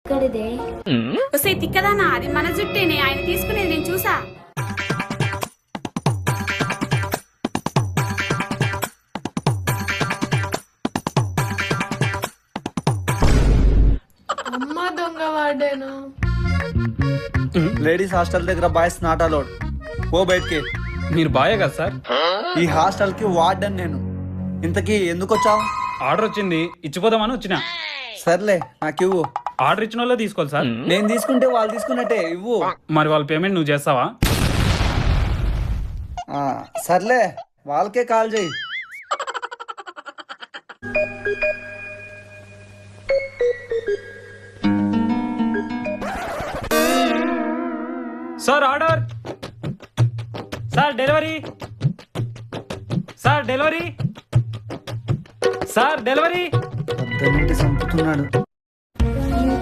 ఇక్కడిదే వస్తే తిక్కదానా, అది మన జుట్టేనే, ఆయన తీసుకునేది నేను చూసా. అమ్మ దొంగ వాడాను. లేడీస్ హాస్టల్ దగ్గర బాయ్స్ నాట్ అలౌడ్. ఓ బయటికి. మీరు బాయే కదా సార్? ఈ హాస్టల్ కి వార్డెన్ నేను. ఇంతకీ ఎందుకు వచ్చావు? ఆర్డర్ వచ్చింది, ఇచ్చిపోదామని వచ్చిన. సర్లే నాకు ఇవ్వు. ఆర్డర్ ఇచ్చిన వాళ్ళే తీసుకోవాలి సార్. నేను తీసుకుంటే వాళ్ళు తీసుకున్నట్టే, ఇవ్వు. మరి వాళ్ళ పేమెంట్ నువ్వు చేస్తావా? సర్లే వాళ్ళకే కాల్ చేయి. Sir order. Sir delivery. Sir delivery. Sir delivery. పొద్దున్నుండి చంపుతున్నాడు.